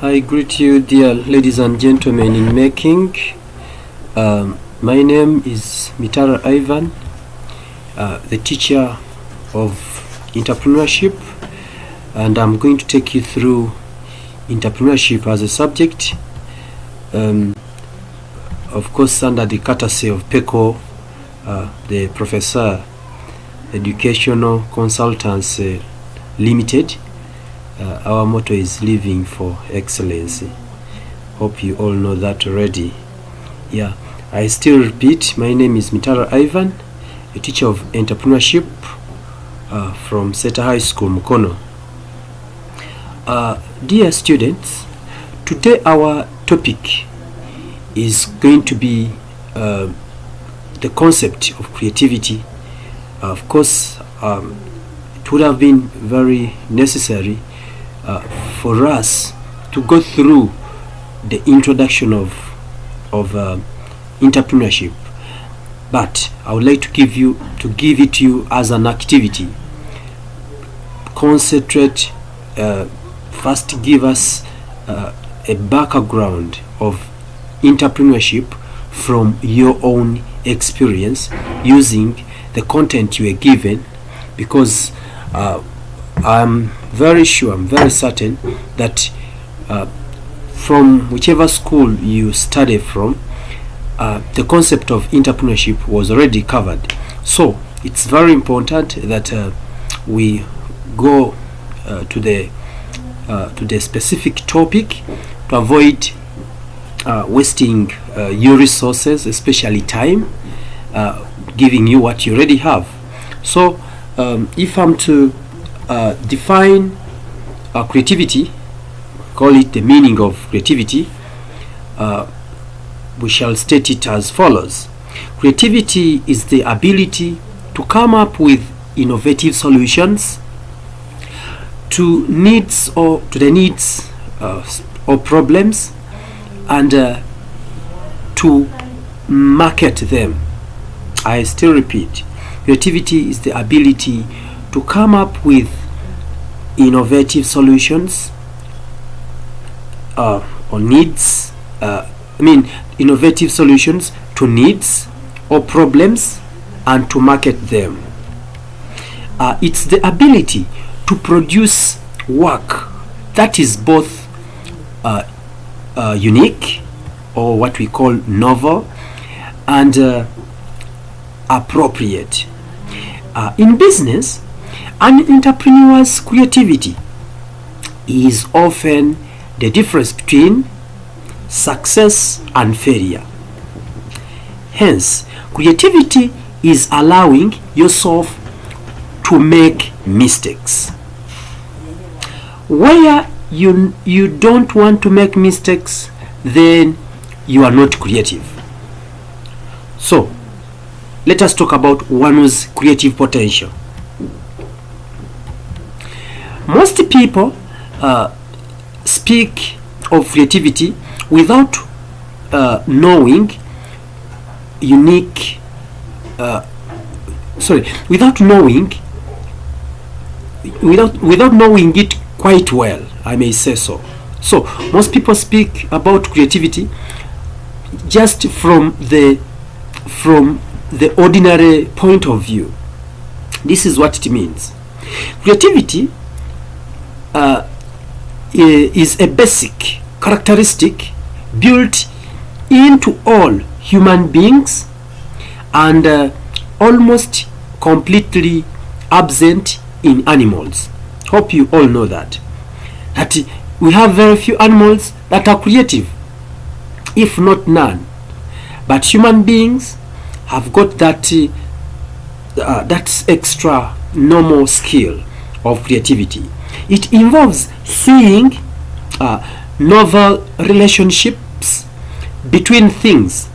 I greet you, dear ladies and gentlemen in making. My name is Mitara Ivan, the teacher of entrepreneurship, and I'm going to take you through entrepreneurship as a subject, of course under the courtesy of PECO, the Professor Educational Consultants Limited. Our motto is living for excellency. Hope you all know that already. Yeah, I still repeat, my name is Mitara Ivan, a teacher of entrepreneurship from Seta High School, Mukono. Dear students, today our topic is going to be the concept of creativity. Of course, it would have been very necessary for us to go through the introduction of entrepreneurship, but I would like to give it to you as an activity. Concentrate, first give us a background of entrepreneurship from your own experience using the content you are given, because I'm very certain that from whichever school you study from, the concept of entrepreneurship was already covered. So it's very important that we go to the specific topic to avoid wasting your resources, especially time, giving you what you already have. So if I'm to define creativity, call it the meaning of creativity, we shall state it as follows. Creativity is the ability to come up with innovative solutions to the needs or problems, and to market them. I still repeat, creativity is the ability to come up with innovative solutions or needs, innovative solutions to needs or problems, and to market them. It's the ability to produce work that is both unique, or what we call novel, and appropriate. In business, an entrepreneur's creativity is often the difference between success and failure. Hence, creativity is allowing yourself to make mistakes. Where you don't want to make mistakes, then you are not creative. So, let us talk about one's creative potential. Most people speak of creativity without knowing it quite well, I may say so. So most people speak about creativity just from the ordinary point of view. This is what it means. Creativity is a basic characteristic built into all human beings, and almost completely absent in animals. Hope you all know that we have very few animals that are creative, if not none. But human beings have got that extra normal skill of creativity. It involves seeing novel relationships between things,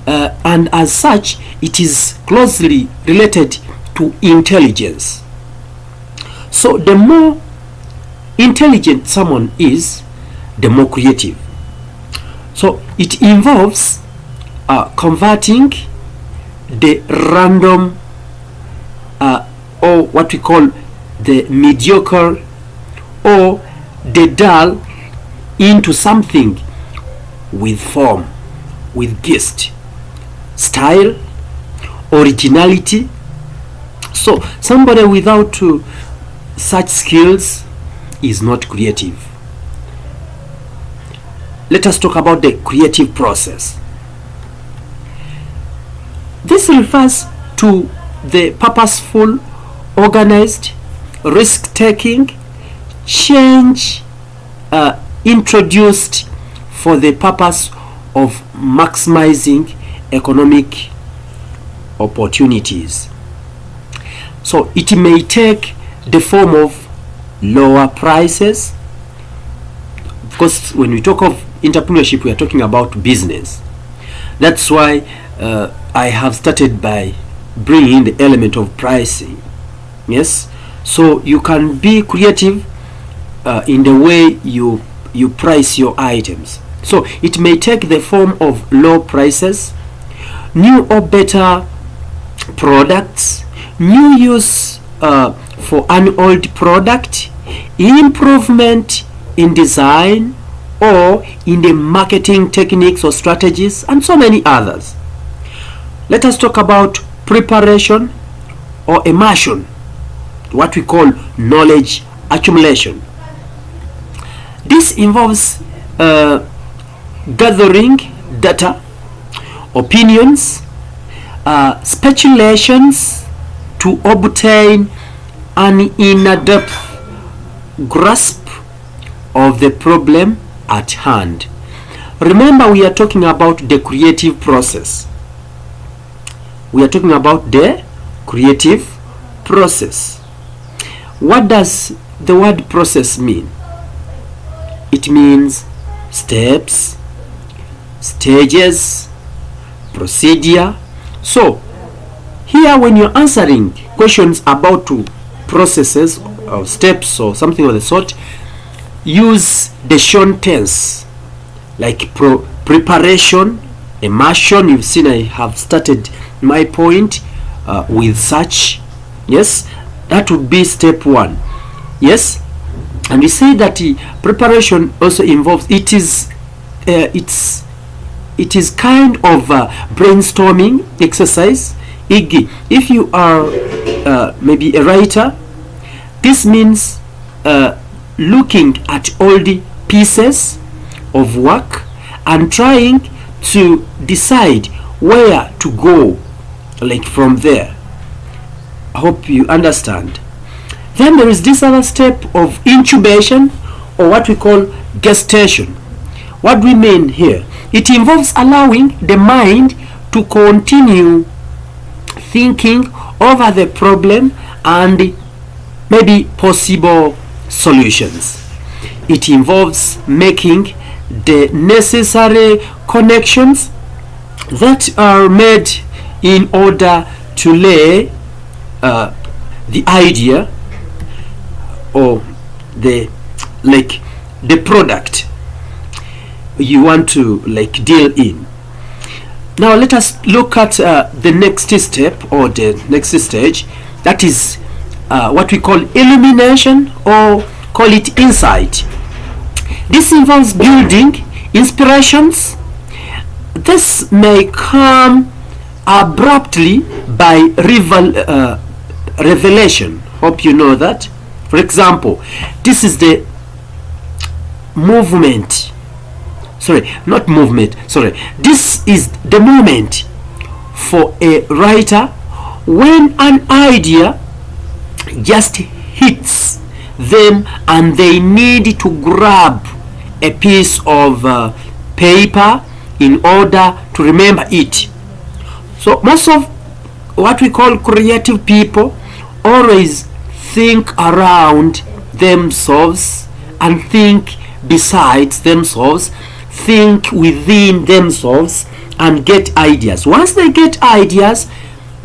and as such it is closely related to intelligence. So the more intelligent someone is, the more creative. So it involves converting the random or what we call the mediocre or the dull into something with form, with gist, style, originality. So somebody without such skills is not creative. Let us talk about the creative process. This refers to the purposeful, organized, risk-taking change introduced for the purpose of maximizing economic opportunities. So it may take the form of lower prices, because when we talk of entrepreneurship, we are talking about business. That's why I have started by bringing the element of pricing. Yes, so you can be creative in the way you price your items. So it may take the form of low prices, new or better products, new use for an old product, improvement in design or in the marketing techniques or strategies, and so many others. Let us talk about preparation or immersion, what we call knowledge accumulation. This involves gathering data, opinions, speculations to obtain an in-depth grasp of the problem at hand. Remember, we are talking about the creative process. We are talking about the creative process. What does the word process mean? It means steps, stages, procedure. So here, when you're answering questions about processes or steps or something of the sort, use the shown tense, like preparation, immersion. You've seen I have started my point with such. Yes, that would be step one. Yes, and we say that preparation also involves, it is kind of brainstorming exercise. If you are maybe a writer, this means looking at all the pieces of work and trying to decide where to go, like from there. I hope you understand. Then there is this other step of incubation, or what we call gestation. What do we mean here? It involves allowing the mind to continue thinking over the problem and maybe possible solutions. It involves making the necessary connections that are made in order to lay the idea or the product you want to deal in. Now let us look at the next step or the next stage, that is what we call illumination, or call it insight. This involves building inspirations. This may come abruptly by revelation. Hope you know that. For example, this is the movement. This is the moment for a writer when an idea just hits them and they need to grab a piece of paper in order to remember it. So most of what we call creative people always think around themselves and think besides themselves, think within themselves and get ideas. Once they get ideas,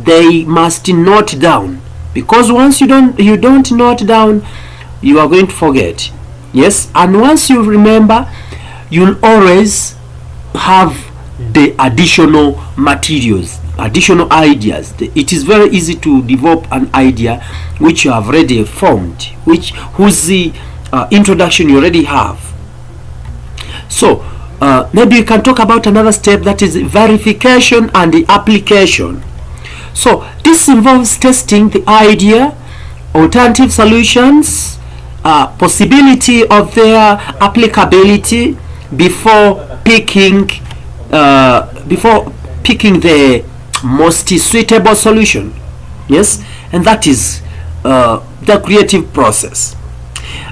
they must note down, because once you don't note down, you are going to forget. Yes, and once you remember, you'll always have the additional materials, additional ideas. It is very easy to develop an idea which you have already formed, whose introduction you already have. So maybe we can talk about another step, that is verification and the application. So this involves testing the idea, alternative solutions, possibility of their applicability before picking the most suitable solution. Yes, and that is the creative process.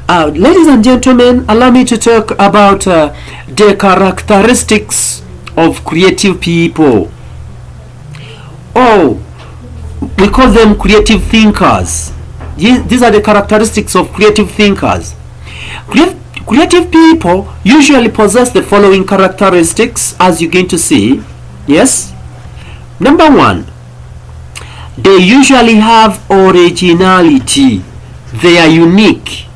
Ladies and gentlemen, allow me to talk about the characteristics of creative people. Oh, we call them creative thinkers. These are the characteristics of creative thinkers. Creative people usually possess the following characteristics, as you're going to see. Yes. Number one, they usually have originality. They are unique.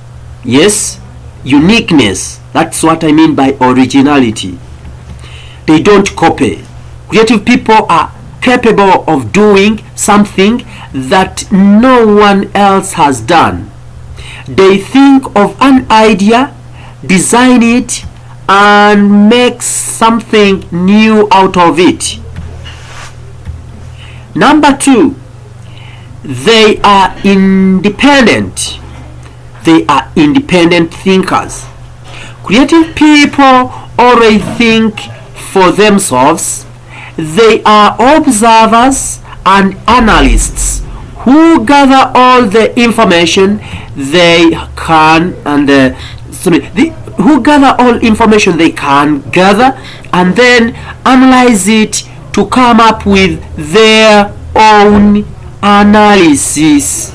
Yes, uniqueness. That's what I mean by originality. They don't copy. Creative people are capable of doing something that no one else has done. They think of an idea, design it, and make something new out of it. Number two, they are independent. They are independent thinkers. Creative people always think for themselves. They are observers and analysts who gather all the information they can gather and then analyze it to come up with their own analysis.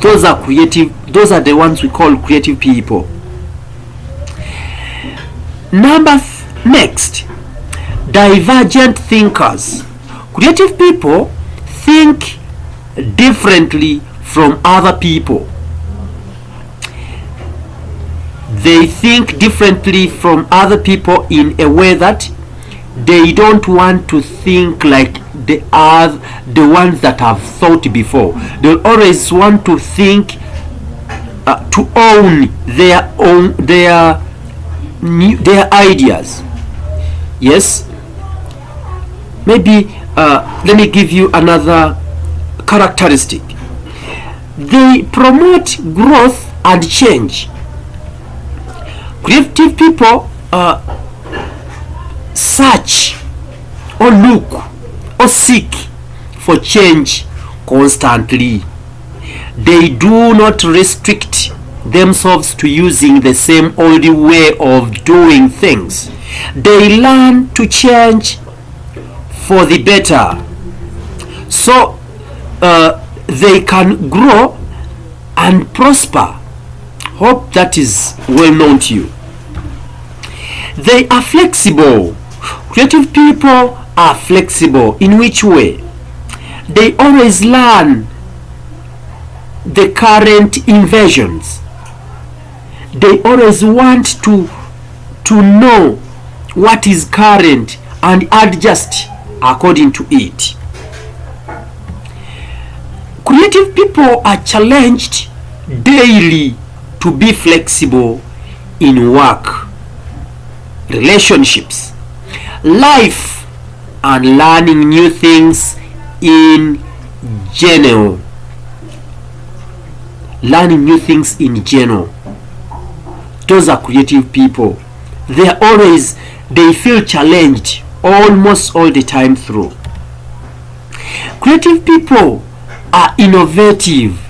Those are creative. Those are the ones we call creative people. Next, divergent thinkers. Creative people think differently from other people. They think differently from other people in a way that they don't want to think like they are the ones that have thought before. They always want to think to own their ideas. Yes. Maybe let me give you another characteristic. They promote growth and change. Creative people search or look or seek for change constantly. They do not restrict themselves to using the same old way of doing things. They learn to change for the better, so they can grow and prosper. Hope that is well known to you. They are flexible. Creative people are flexible. In which way? They always learn the current inventions. They always want to know what is current and adjust according to it. Creative people are challenged daily to be flexible in work, relationships, life, and learning new things in general. Learning new things in general. Those are creative people. They feel challenged almost all the time through. Creative people are innovative.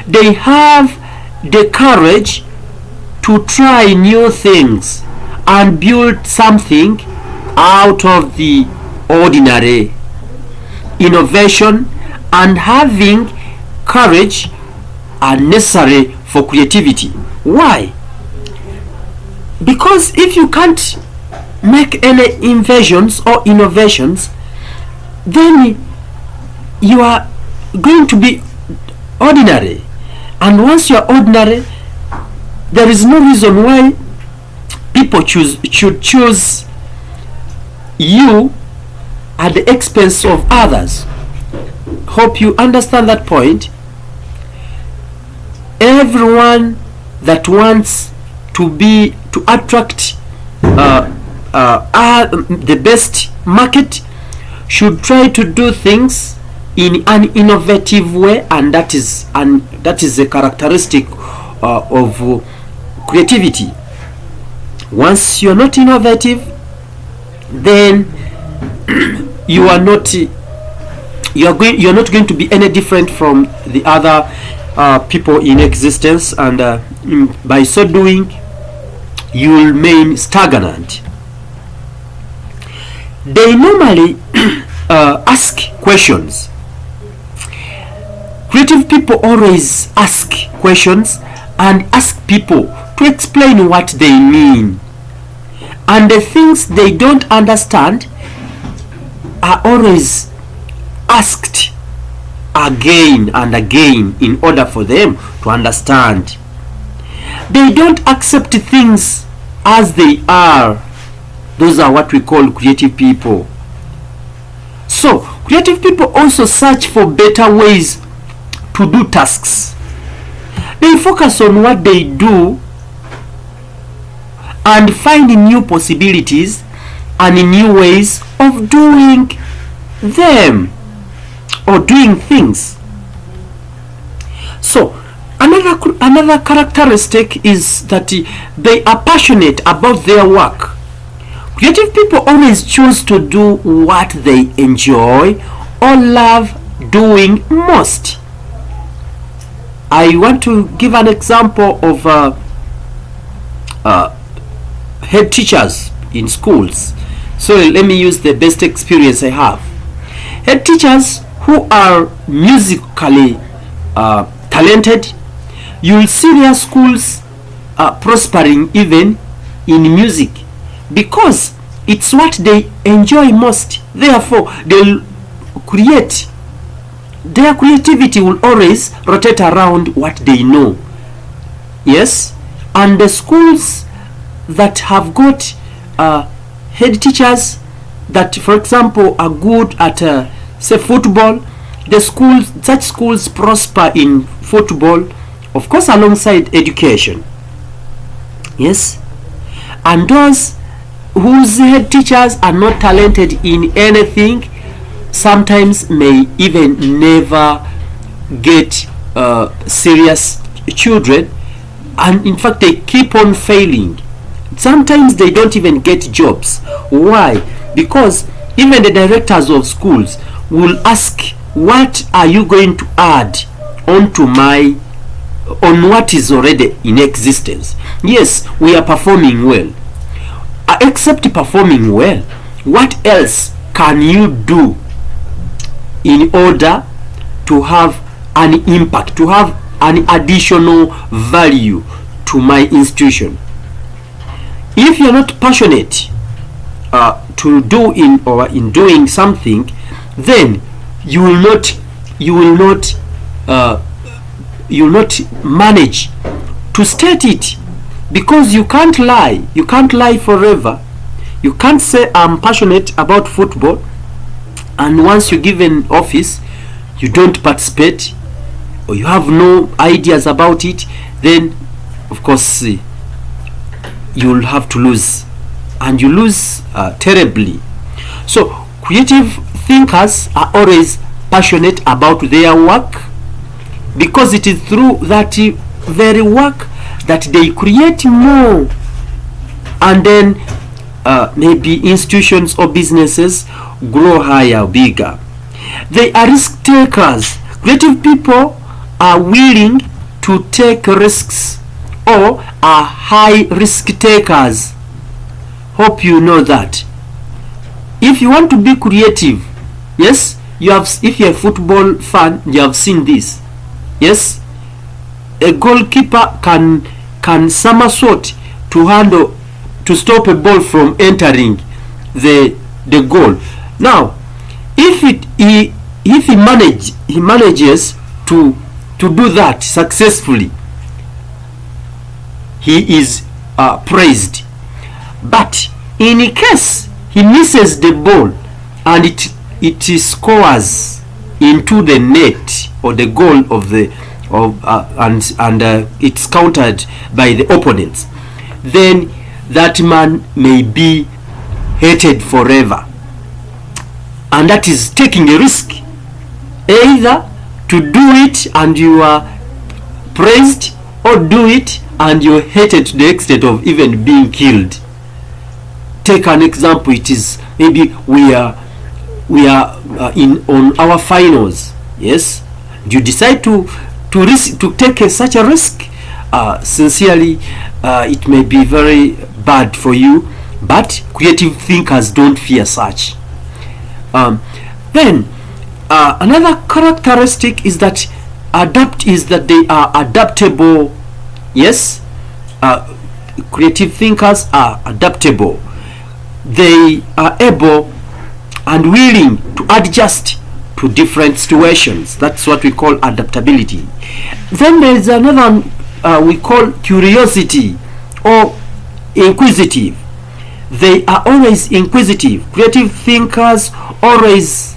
They have the courage to try new things and build something out of the ordinary. Innovation and having courage are necessary for creativity. Why? Because if you can't make any inventions or innovations, then you are going to be ordinary. And once you are ordinary, there is no reason why people should choose you at the expense of others. Hope you understand that point. Everyone that wants to attract are the best market should try to do things in an innovative way, and that is a characteristic of creativity. Once you're not innovative, then you're not going to be any different from the other people in existence, and by so doing you'll remain stagnant. They normally ask questions. Creative people always ask questions and ask people to explain what they mean, and the things they don't understand are always asked again and again in order for them to understand. They don't accept things as they are. Those are what we call creative people. So creative people also search for better ways to do tasks. They focus on what they do and find new possibilities and new ways of doing them or doing things. So another characteristic is that they are passionate about their work. Creative people always choose to do what they enjoy or love doing most. I want to give an example of head teachers in schools. So let me use the best experience I have. Head teachers who are musically talented, you will see their schools prospering even in music, because it's what they enjoy most. Therefore, they'll create. Their creativity will always rotate around what they know. Yes, and the schools that have got head teachers that, for example, are good at say football, such schools prosper in football, of course, alongside education. Yes, and those whose head teachers are not talented in anything sometimes may even never get serious children, and in fact they keep on failing. Sometimes they don't even get jobs. Why? Because even the directors of schools will ask, what are you going to add on what is already in existence? Yes, we are performing well. Except performing well, what else can you do in order to have an impact, to have an additional value to my institution? If you're not passionate in doing something, then you will not manage to state it, because you can't lie forever. You can't say I'm passionate about football and once you give an office you don't participate or you have no ideas about it. Then of course you'll have to lose, and you lose terribly. So creative thinkers are always passionate about their work, because it is through that very work that they create more, and then maybe institutions or businesses grow higher, bigger. They are risk takers. Creative people are willing to take risks, or are high risk takers. Hope you know that. If you want to be creative, yes, if you're a football fan, you have seen this. Yes, a goalkeeper can somersault to stop a ball from entering the goal. Now, if he manages to do that successfully, he is praised. But in case he misses the ball and it scores into the net or the goal and it's countered by the opponents, then that man may be hated forever, and that is taking a risk, either to do it and you are praised, or do it and you're hated to the extent of even being killed. Take an example. It is maybe we are in on our finals, yes, you decide to take such a risk. Sincerely, it may be very bad for you, but creative thinkers don't fear such. Then another characteristic is that they are adaptable. Yes, creative thinkers are adaptable. They are able and willing to adjust to different situations. That's what we call adaptability. Then there is another we call curiosity or inquisitive. They are always inquisitive. Creative thinkers are always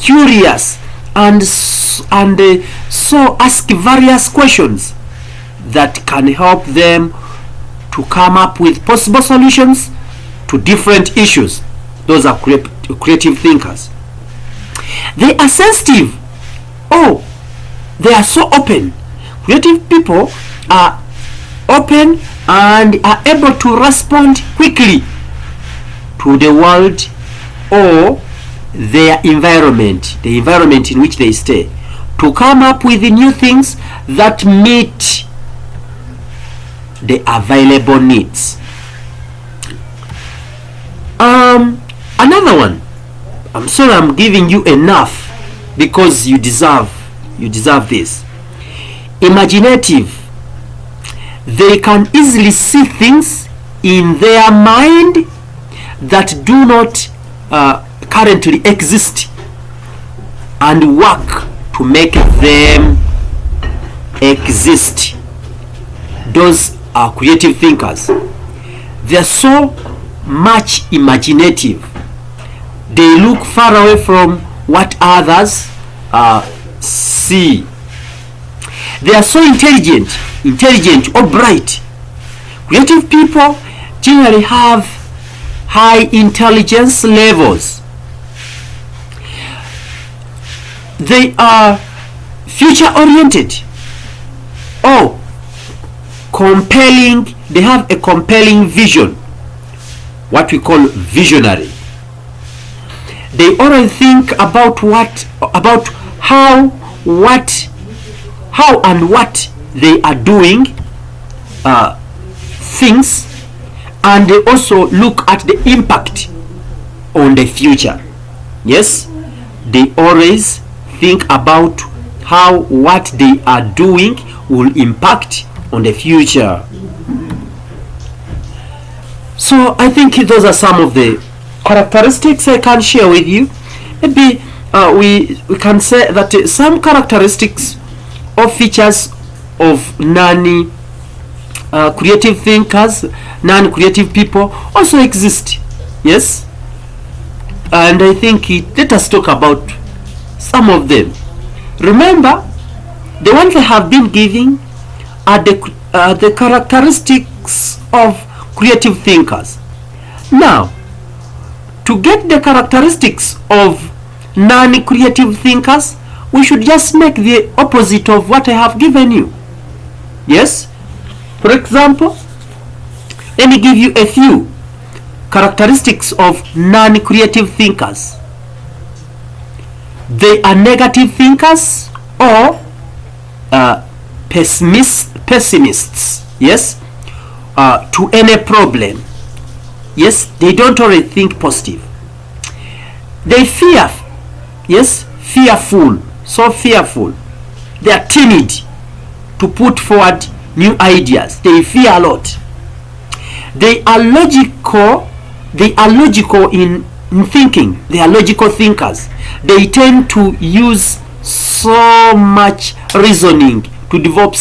curious and so ask various questions that can help them to come up with possible solutions to different issues. Those are creative thinkers. They are sensitive. Oh, they are so open. Creative people are open and are able to respond quickly to the world or their environment, the environment in which they stay, to come up with new things that meet the available needs. Another one, I'm sorry I'm giving you enough because you deserve this. Imaginative. They can easily see things in their mind that do not currently exist and work to make them exist. Those are creative thinkers. They are so much imaginative. They look far away from what others see. They are so intelligent or bright. Creative people generally have high intelligence levels. They are future oriented. Oh, compelling. They have a compelling vision, what we call visionary. They always think about how and what they are doing things, and they also look at the impact on the future. Yes, they always think about how what they are doing will impact on the future. So I think those are some of the characteristics I can share with you. Maybe we can say that some characteristics or features of non-creative thinkers, non-creative people also exist. Yes, and I think let us talk about some of them. Remember, the ones I have been giving are the characteristics of creative thinkers. Now, to get the characteristics of non-creative thinkers, we should just make the opposite of what I have given you. Yes? For example, let me give you a few characteristics of non-creative thinkers. They are negative thinkers or pessimists. Yes? To any problem. Yes, they don't always think positive. They fear. Yes, fearful. So fearful. They are timid to put forward new ideas. They fear a lot. They are logical. They are logical in thinking. They are logical thinkers. They tend to use so much reasoning to develop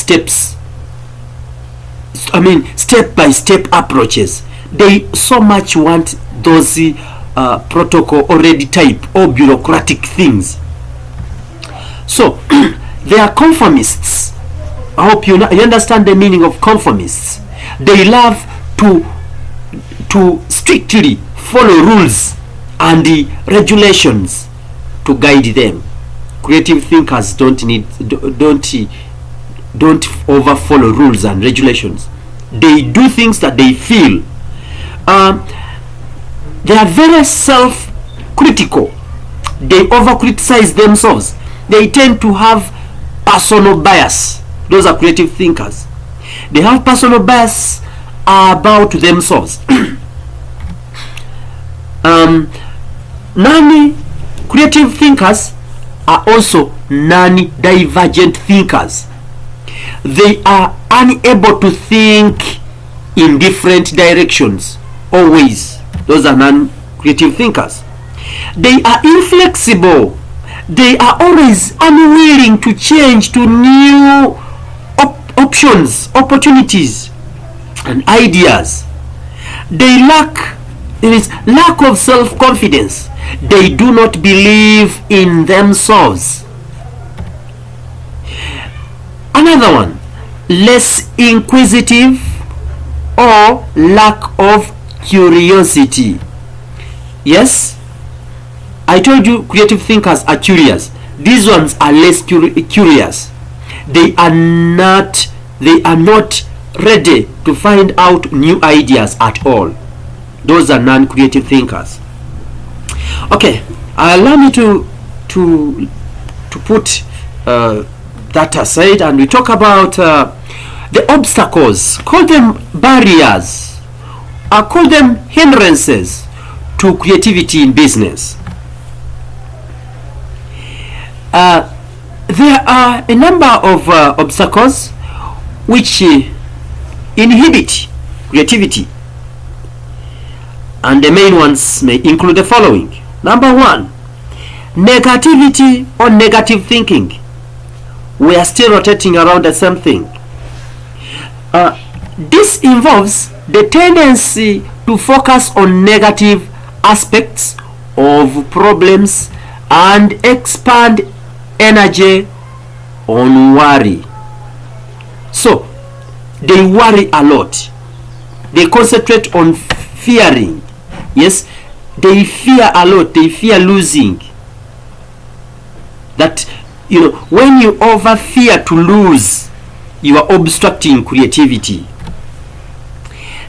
step-by-step approaches. They so much want those protocol already type or bureaucratic things. So they are conformists. I hope you understand the meaning of conformists. They love to to strictly follow rules and regulations to guide them. Creative thinkers don't over follow rules and regulations. They do things that they feel. They are very self-critical. They over criticize themselves. They tend to have personal bias. Those are creative thinkers. They have personal bias about themselves. Non-creative thinkers are also non-divergent thinkers. They are unable to think in different directions always. Those are non-creative thinkers. They are inflexible. They are always unwilling to change to new options, opportunities, and ideas. There is lack of self-confidence. They do not believe in themselves. Another one, less inquisitive or lack of curiosity. Yes, I told you creative thinkers are curious. These ones are less curious. They are not ready to find out new ideas at all. Those are non-creative thinkers. Okay, allow me to put that aside, and we talk about the obstacles. Call them barriers. Call them hindrances to creativity in business. There are a number of obstacles which inhibit creativity, and the main ones may include the following. Number one, negativity or negative thinking. We are still rotating around the same thing. This involves the tendency to focus on negative aspects of problems and expand energy on worry. So they worry a lot. They concentrate on fearing. Yes, they fear a lot. They fear losing. That, when you over fear to lose, you are obstructing creativity.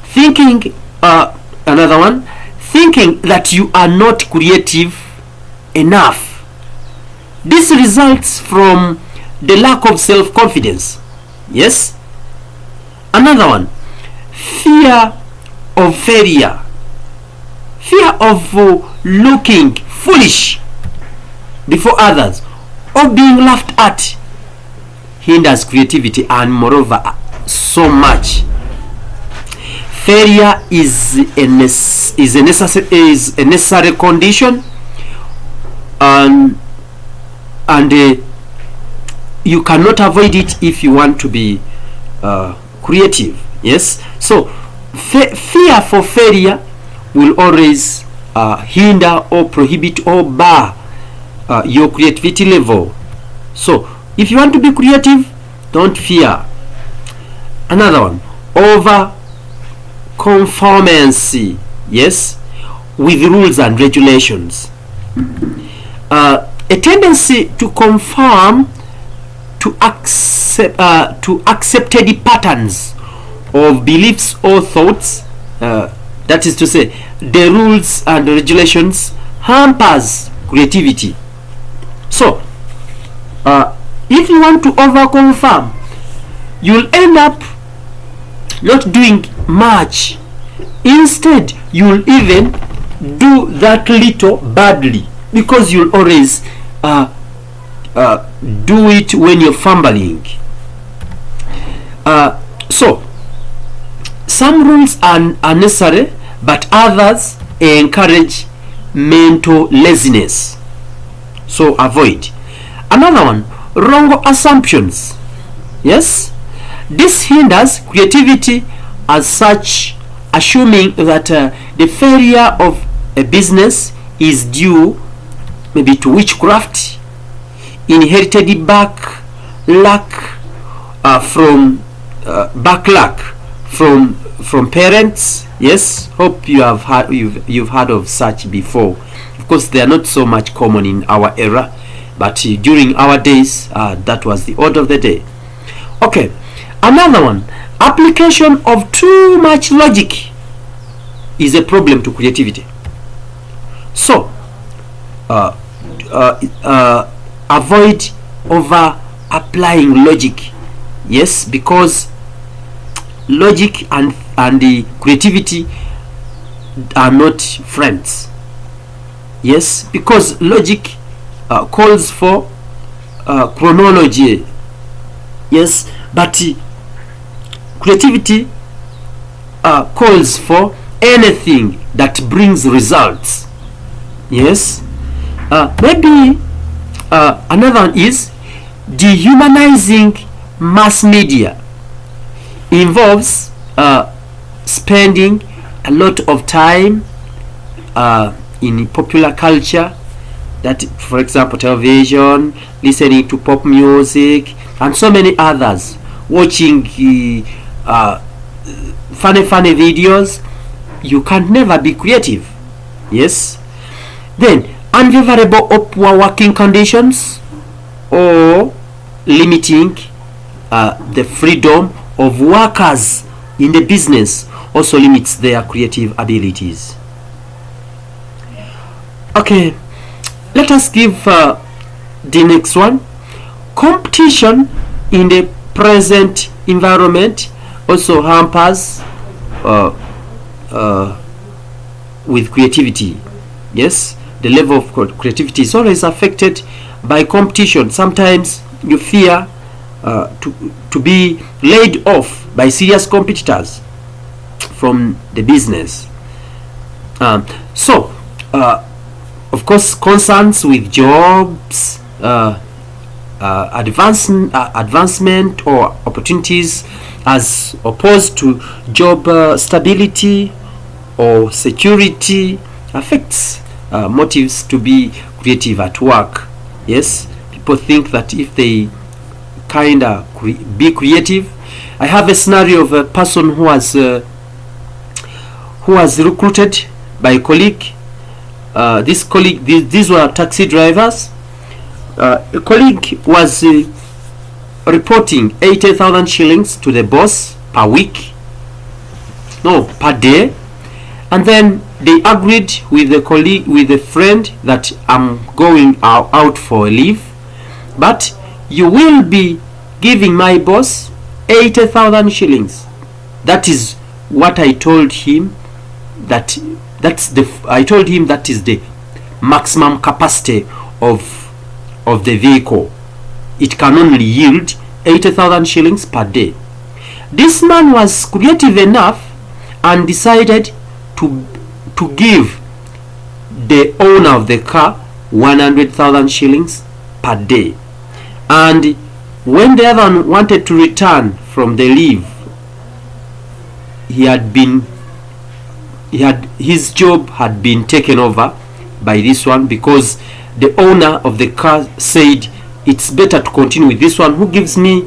Thinking, another one, thinking that you are not creative enough. This results from the lack of self-confidence. Yes. Another one, fear of failure. Fear of looking foolish before others or being laughed at hinders creativity, and moreover so much. Failure is a necessary condition, and you cannot avoid it if you want to be creative. Yes, so fear for failure will always hinder or prohibit or bar your creativity level. So if you want to be creative, don't fear. Another one, over conformancy. Yes, with rules and regulations. A tendency to conform to accepted patterns of beliefs or thoughts. That is to say, the rules and regulations hampers creativity. So if you want to overconfirm, you'll end up not doing much. Instead, you'll even do that little badly, because you'll always do it when you're fumbling. So some rules are necessary, but others encourage mental laziness, so avoid. Another one, wrong assumptions. Yes, this hinders creativity as such, assuming that the failure of a business is due maybe to witchcraft, inherited back luck from parents, Yes, hope you've heard of such before. Of course, they are not so much common in our era, but during our days, that was the order of the day. Okay, another one, application of too much logic is a problem to creativity. So, avoid over applying logic. Yes, because logic and the creativity are not friends. Yes, because logic calls for chronology. Yes, but creativity calls for anything that brings results. Yes, maybe another one is dehumanizing mass media. Involves spending a lot of time in popular culture, that, for example, television, listening to pop music, and so many others, watching funny videos. You can never be creative. Yes. Then, unfavorable or poor working conditions, or limiting the freedom of workers in the business also limits their creative abilities. Okay, let us give the next one. Competition in the present environment also hampers with creativity. Yes, the level of creativity is always affected by competition. Sometimes you fear to be laid off by serious competitors from the business. So, of course, concerns with jobs, advancement or opportunities as opposed to job stability or security affects motives to be creative at work. Yes, people think that if they be creative. I have a scenario of a person who was recruited by a colleague. These were taxi drivers. A colleague was reporting 80,000 shillings to the boss per week, per day, and then they agreed with the colleague, with a friend, that I'm going out for a leave, but you will be giving my boss 80,000 shillings. That is what I told him. I told him that is the maximum capacity of the vehicle. It can only yield 80,000 shillings per day. This man was creative enough and decided to give the owner of the car 100,000 shillings per day. And when the other one wanted to return from the leave, his job had been taken over by this one, because the owner of the car said it's better to continue with this one who gives me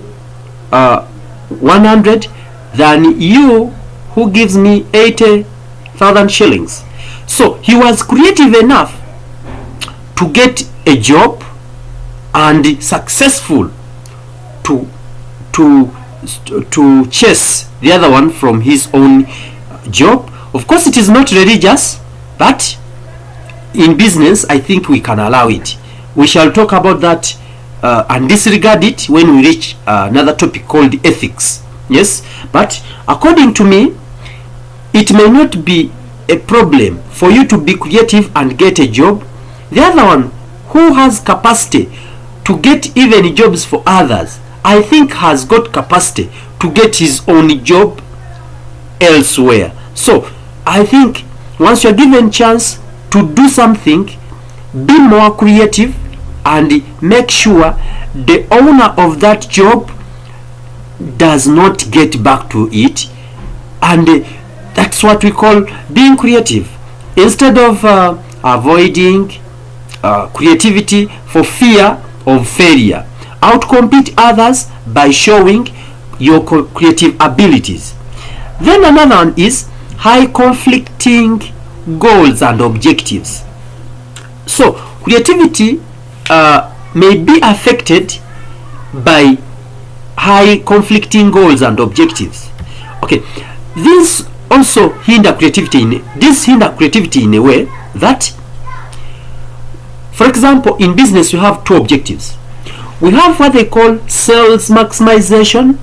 100 than you who gives me 80,000 shillings. So he was creative enough to get a job and successful to chase the other one from his own job. Of course, it is not religious, but in business, I think we can allow it. We shall talk about that and disregard it when we reach another topic called ethics. Yes, but according to me, it may not be a problem for you to be creative and get a job. The other one, who has capacity to get even jobs for others, I think has got capacity to get his own job elsewhere. So I think once you're given chance to do something, be more creative and make sure the owner of that job does not get back to it. And that's what we call being creative. Instead of avoiding creativity for fear of failure, outcompete others by showing your creative abilities. Then another one is high conflicting goals and objectives. So creativity may be affected by high conflicting goals and objectives. Okay, this also hinder creativity in a way that, for example, in business we have two objectives. We have what they call sales maximization,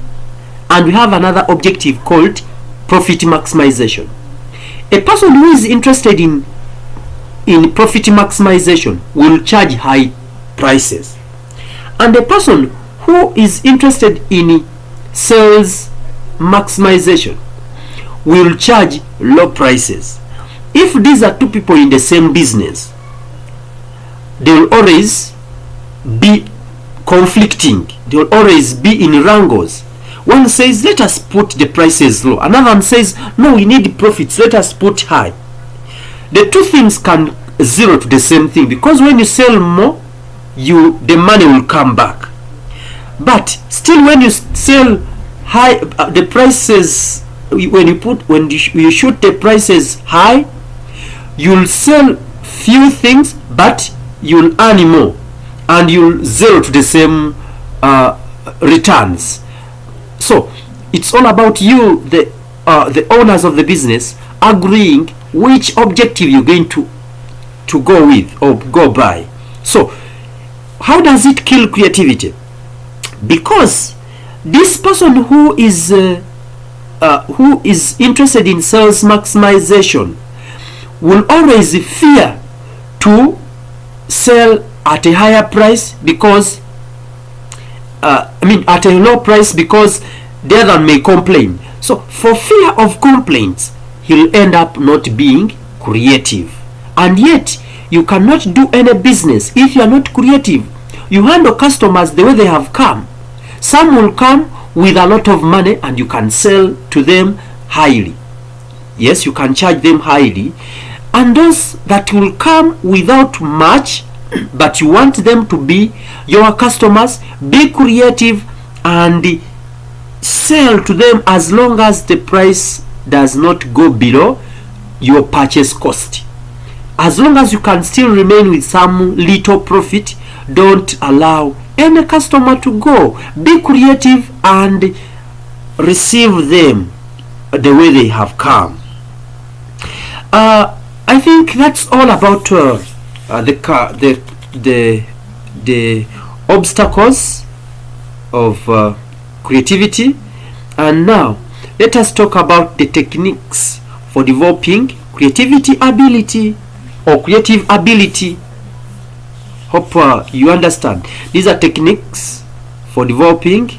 and we have another objective called profit maximization. A person who is interested in profit maximization will charge high prices, and a person who is interested in sales maximization will charge low prices. If these are two people in the same business, they will always be conflicting, they will always be in wrangles. One says, let us put the prices low, another one says, no, we need profits, let us put high. The two things can zero to the same thing, because when you sell more, the money will come back. But still, when you sell high, the prices, when you shoot the prices high, you'll sell few things, but you'll earn more, and you'll zero to the same returns. So it's all about you, the owners of the business, agreeing which objective you're going to go with or go by. So how does it kill creativity? Because this person who is interested in sales maximization will always fear to sell at a higher price, because at a low price, because the other may complain. So for fear of complaints, he'll end up not being creative. And yet you cannot do any business if you are not creative. You handle customers the way they have come. Some will come with a lot of money and you can sell to them highly. Yes, you can charge them highly. And those that will come without much, but you want them to be your customers, be creative and sell to them as long as the price does not go below your purchase cost. As long as you can still remain with some little profit, don't allow any customer to go. Be creative and receive them the way they have come. I think that's all about the obstacles of creativity. And now let us talk about the techniques for developing creativity ability or creative ability. Hope you understand. These are techniques for developing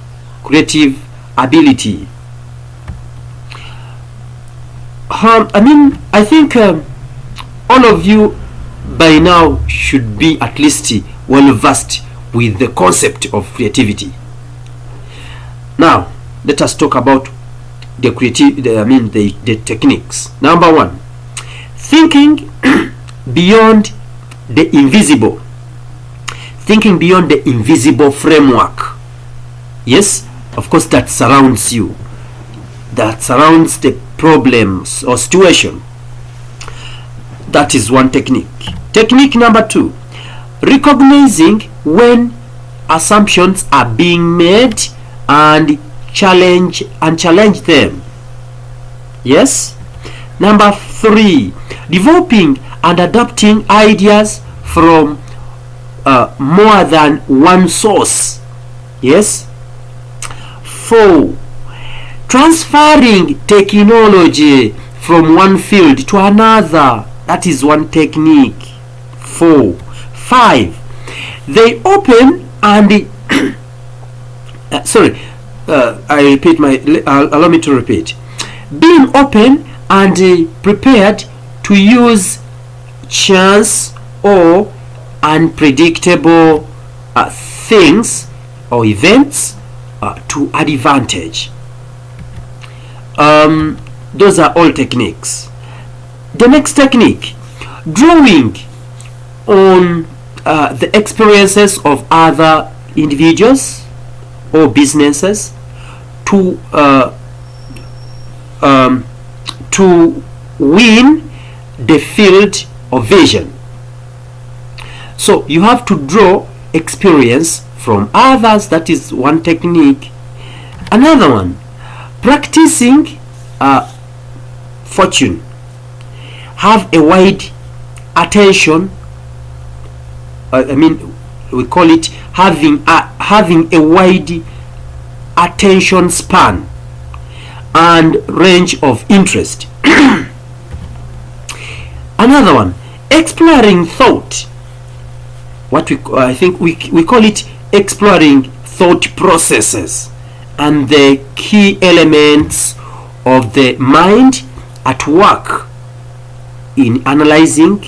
creative ability. I think all of you by now should be at least well versed with the concept of creativity. Now let us talk about the techniques. Number one, thinking beyond the invisible. Thinking beyond the invisible framework. Yes, of course, that surrounds you, that surrounds the problems or situation. That is one technique. Technique number two, recognizing when assumptions are being made and challenge them. Yes. Number three, developing and adapting ideas from more than one source. Yes. 4, transferring technology from one field to another. That is one technique. 4. 5, they open and allow me to repeat. Being open and prepared to use chance or unpredictable things or events to advantage. Those are all techniques. The next technique, drawing on the experiences of other individuals or businesses to to win the field of vision. So you have to draw experience from others. That is one technique. Another one, practicing fortune. Have a wide attention. We call it having a wide attention span and range of interest. Another one, exploring thought. I think we call it exploring thought processes and the key elements of the mind at work in analyzing,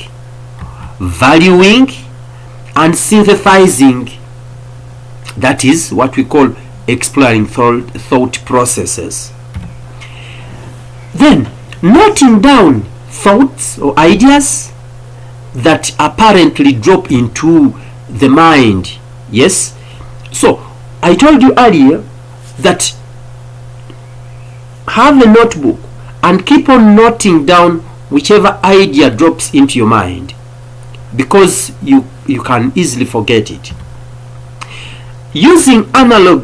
valuing, and synthesizing. That is what we call exploring thought processes. Then, noting down thoughts or ideas that apparently drop into the mind. Yes, so I told you earlier that have a notebook and keep on noting down whichever idea drops into your mind, because you can easily forget it. Using analog,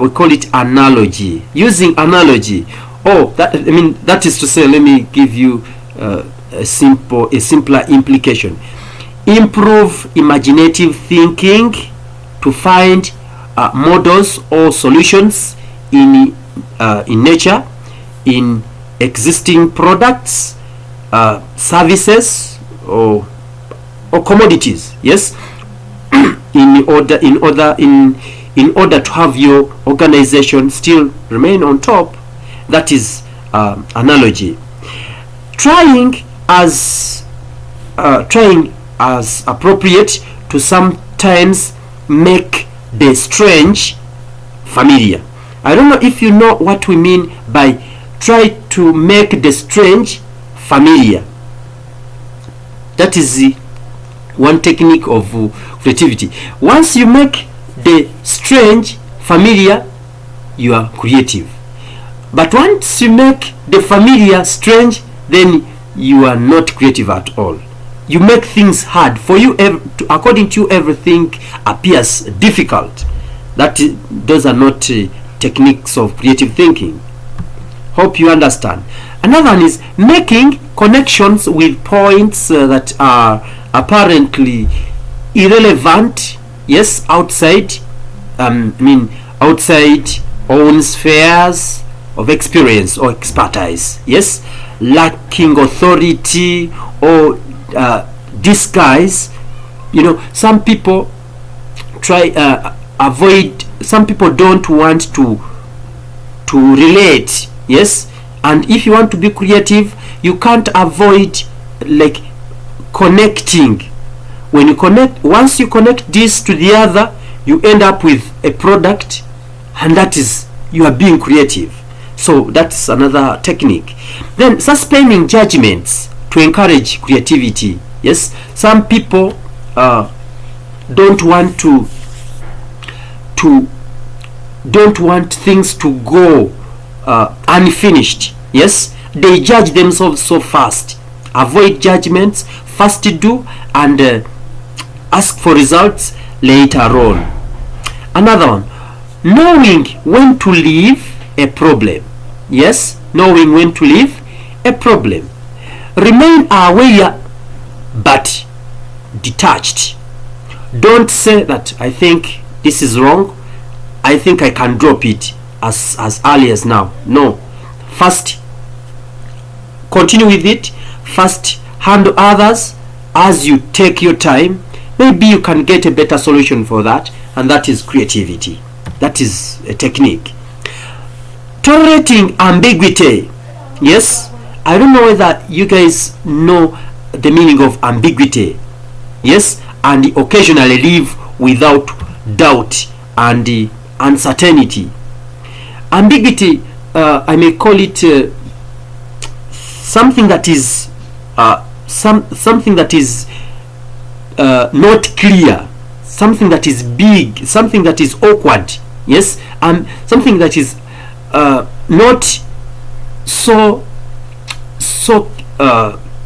we call it analogy. Using analogy. That is to say, let me give you a simpler implication. Improve imaginative thinking to find models or solutions in nature, in existing products, services, or commodities. Yes, in order to have your organization still remain on top. That is analogy. Trying as appropriate to sometimes make the strange familiar. I don't know if you know what we mean by try to make the strange familiar. That is the one technique of creativity. Once you make the strange familiar, you are creative. But once you make the familiar strange, then you are not creative at all. You make things hard for you. According to you, everything appears difficult. Those are not techniques of creative thinking. Hope you understand. Another one is making connections with points that are apparently irrelevant. Yes, outside own spheres of experience or expertise. Yes, lacking authority or disguise. Some people avoid. Some people don't want to relate. Yes, and if you want to be creative, you can't avoid connecting. When you connect, once you connect this to the other, you end up with a product, and that is, you are being creative. So that's another technique. Then suspending judgments to encourage creativity. Yes, some people don't want things to go unfinished. Yes, they judge themselves so fast. Avoid judgments, first do, and ask for results later on. Another one, knowing when to leave a problem. Yes, knowing when to leave a problem. Remain aware but detached. Don't say that I think this is wrong, I think I can drop it as early as now. No, first continue with it. First handle others as you take your time. Maybe you can get a better solution for that, and that is creativity. That is a technique. Tolerating ambiguity. Yes, I don't know whether you guys know the meaning of ambiguity. Yes, and occasionally live without doubt and uncertainty. Ambiguity, I may call it something that is something that is not clear, something that is big, something that is awkward. Yes, something that is not so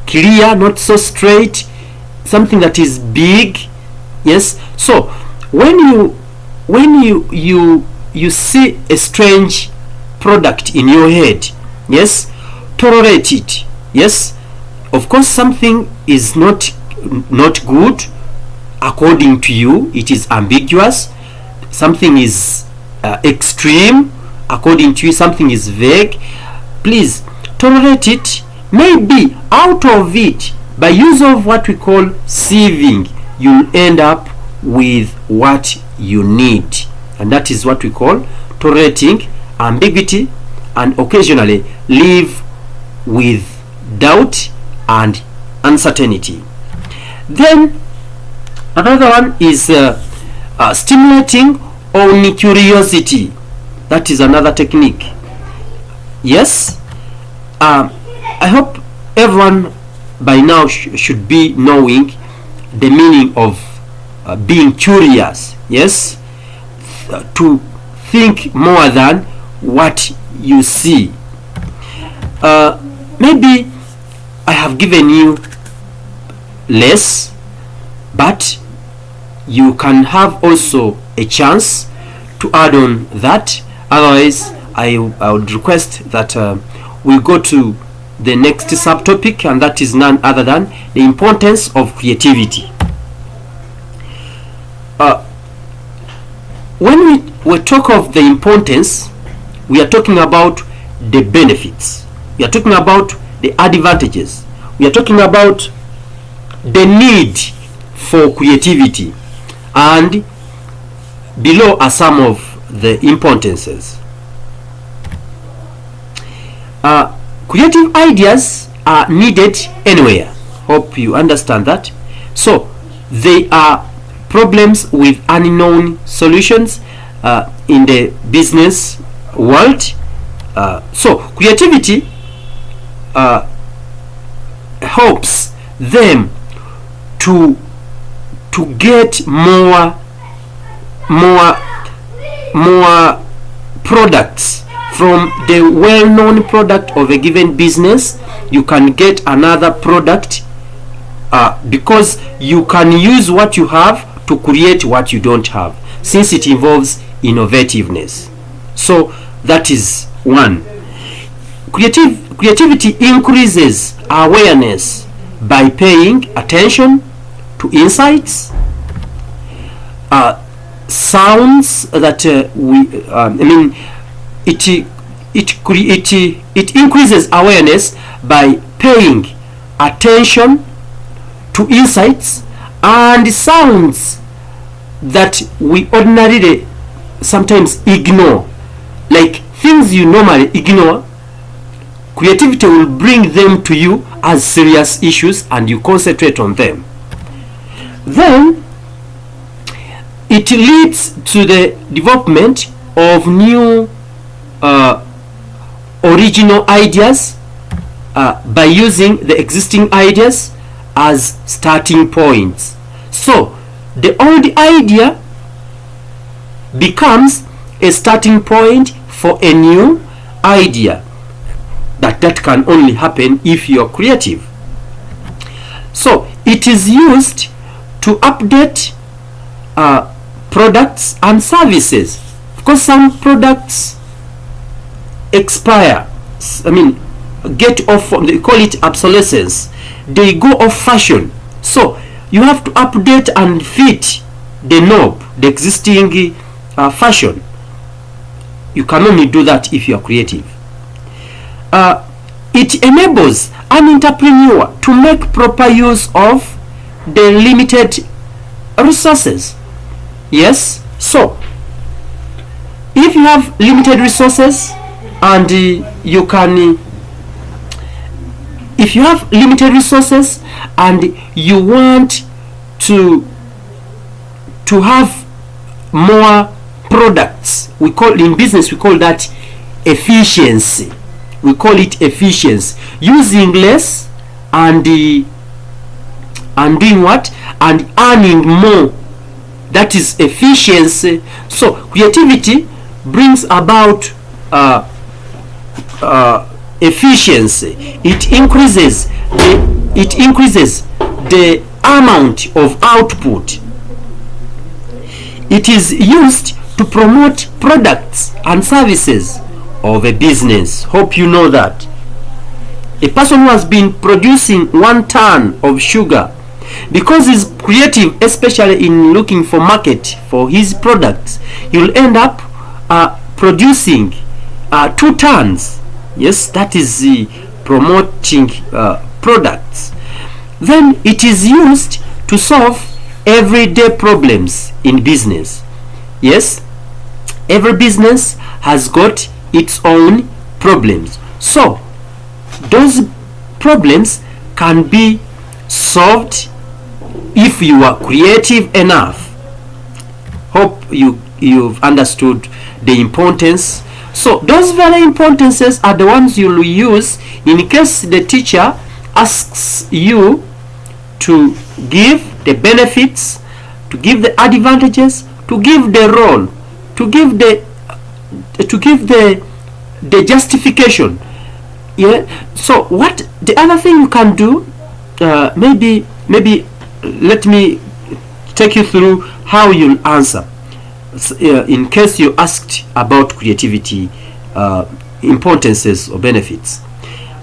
clear, not so straight, something that is big. Yes. So when you see a strange product in your head, yes, tolerate it. Yes, of course something is not good according to you, it is ambiguous, something is extreme according to you, something is vague. Please tolerate it. Maybe out of it, by use of what we call sieving, you'll end up with what you need, and that is what we call tolerating ambiguity, and occasionally live with doubt and uncertainty. Then another one is stimulating own curiosity. That is another technique. Yes, I hope everyone by now should be knowing the meaning of being curious. Yes, to think more than what you see. Maybe I have given you less, but you can have also a chance to add on that. Otherwise, I would request that we go to the next subtopic, and that is none other than the importance of creativity. When we talk of the importance, we are talking about the benefits, we are talking about the advantages, we are talking about the need for creativity, and below are some of the importances. Creative ideas are needed anywhere. Hope you understand that. So they are problems with unknown solutions in the business world. So creativity helps them to get more products from the well-known product of a given business. You can get another product because you can use what you have to create what you don't have, since it involves innovativeness. So that is one. Creativity increases awareness by paying attention to insights, sounds that it increases awareness by paying attention to insights and sounds that we ordinarily sometimes ignore, like things you normally ignore. Creativity will bring them to you as serious issues, and you concentrate on them. Then it leads to the development of new original ideas by using the existing ideas as starting points. So the old idea becomes a starting point for a new idea. That can only happen if you're creative. So it is used to update products and services. Of course, some products expire, get off, they call it obsolescence, they go off fashion. So you have to update and fit the knob, the existing fashion. You can only do that if you are creative. It enables an entrepreneur to make proper use of the limited resources. Yes, so if you have limited resources and you can if you have limited resources and you want to have more products, we call in business, we call that efficiency. We call it efficiency, using less and doing what, and earning more. That is efficiency. So creativity brings about efficiency. It increases the amount of output. It is used to promote products and services of a business. Hope you know that. A person who has been producing 1 ton of sugar, because he's creative, especially in looking for market for his products, you'll end up producing 2 tons. Yes, that is the promoting products. Then it is used to solve everyday problems in business. Yes, every business has got its own problems, so those problems can be solved if you are creative enough. Hope you've understood the importance. So those very importances are the ones you'll use in case the teacher asks you to give the benefits, to give the advantages, to give the role, to give the justification. Yeah. So what the other thing you can do, maybe let me take you through how you'll answer in case you asked about creativity, importances or benefits.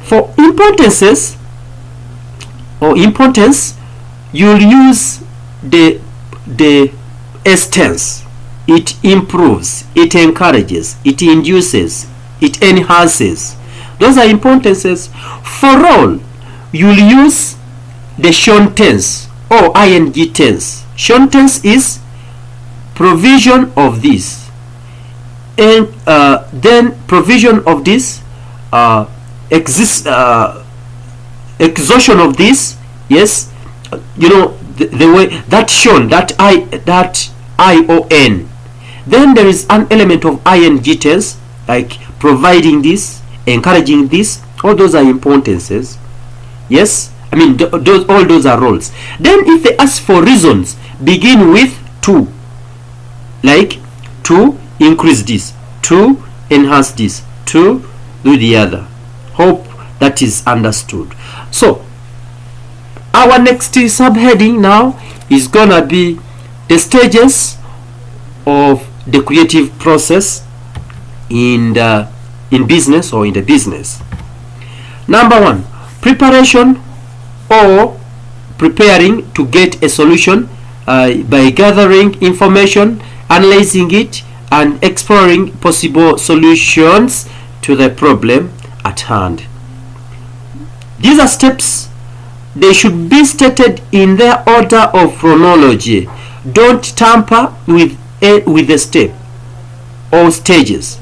For importances or importance, you'll use the S tense. It improves, it encourages, it induces, it enhances. Those are importances. For role, you'll use the shown tense or ing tense. Shown tense is provision of this, and then provision of this, exhaustion of this. Yes, you know the way that shown, that ion. Then there is an element of ing tense, like providing this, encouraging this. All those are importances. Yes, I mean all those are roles. Then if they ask for reasons, begin with to, like to increase this, to enhance this, to do the other. Hope that is understood. So our next subheading now is gonna be the stages of the creative process in business or in the business. Number 1, preparation or preparing to get a solution by gathering information, analyzing it, and exploring possible solutions to the problem at hand. These are steps. They should be stated in their order of chronology. Don't tamper with the step or stages.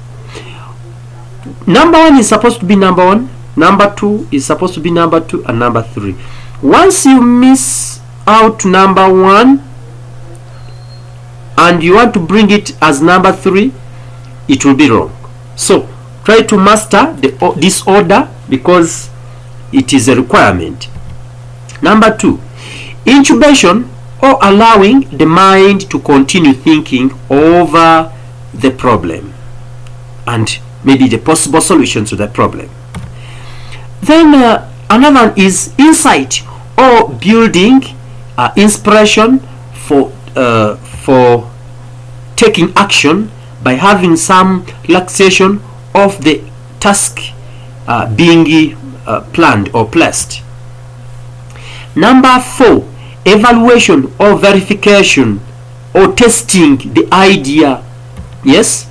Number 1 is supposed to be number 1. Number 2 is supposed to be number 2, and number 3. Once you miss out number 1 and you want to bring it as number 3, it will be wrong. So try to master this order because it is a requirement. Number 2, incubation or allowing the mind to continue thinking over the problem and maybe the possible solution to that problem. Then another one is insight or building inspiration for taking action by having some relaxation of the task being planned or placed. Number 4, evaluation or verification or testing the idea. Yes,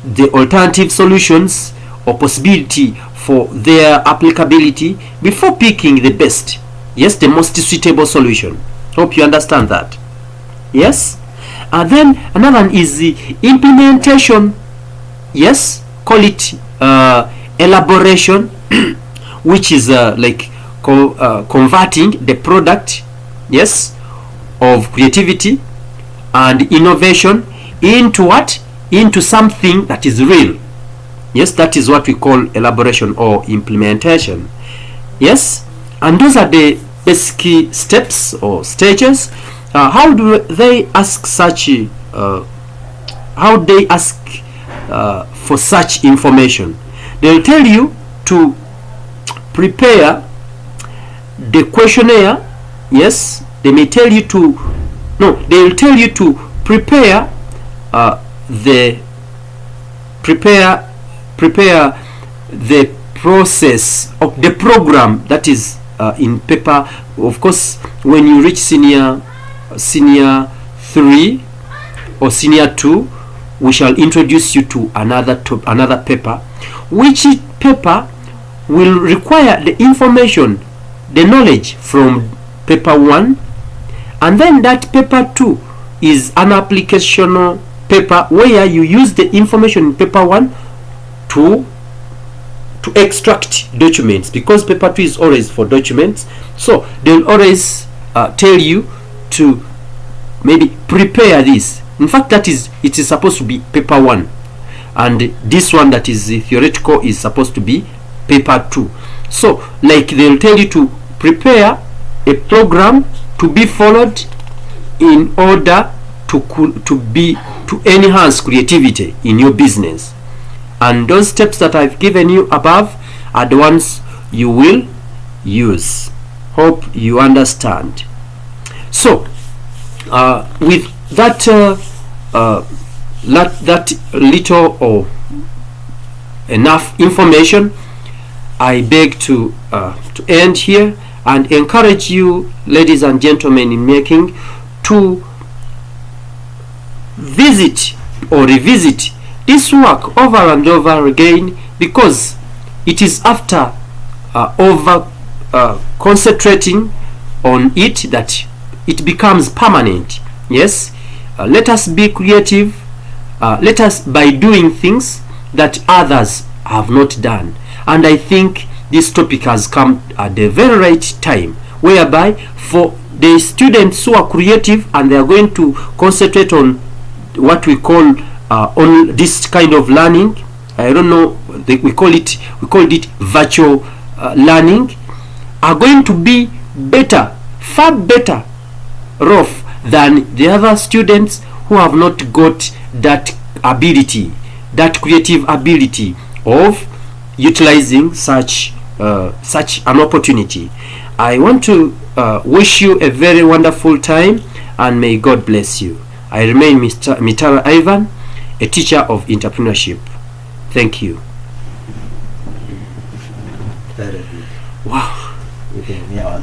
the alternative solutions or possibility for their applicability before picking the best, yes, the most suitable solution. Hope you understand that. Yes. Then another one is the implementation. Yes, call it elaboration, which is like converting the product, yes, of creativity and innovation into what? Into something that is real. Yes, that is what we call elaboration or implementation. Yes, and those are the basic steps or stages. How do they ask such? How they ask for such information? They'll tell you to prepare the questionnaire. Yes, they may tell you to, no, they will tell you to prepare the process of the program that is in paper. Of course, when you reach senior 3 or senior 2, we shall introduce you to another paper, which paper will require the information, the knowledge from paper 1, and then that paper 2 is an applicational paper where you use the information in paper 1 to extract documents, because paper 2 is always for documents. So they'll always tell you to maybe prepare this. In fact, it is supposed to be paper 1, and this one that is the theoretical is supposed to be paper 2. So like they'll tell you to prepare a program to be followed in order to enhance creativity in your business. And those steps that I've given you above are the ones you will use. Hope you understand. So with that little or enough information, I beg to end here and encourage you, ladies and gentlemen in making, to visit or revisit this work over and over again, because it is after concentrating on it that it becomes permanent. Yes, let us be creative. Let us by doing things that others have not done. And I think this topic has come at the very right time, whereby for the students who are creative and they are going to concentrate on what we call on this kind of learning, I don't know, we called it virtual learning, are going to be better, far better off than the other students who have not got that ability, that creative ability of utilizing such an opportunity. I want to wish you a very wonderful time, and may God bless you. I remain Mr. Mitara Ivan, a teacher of entrepreneurship. Thank you. Very good. Wow. Yeah,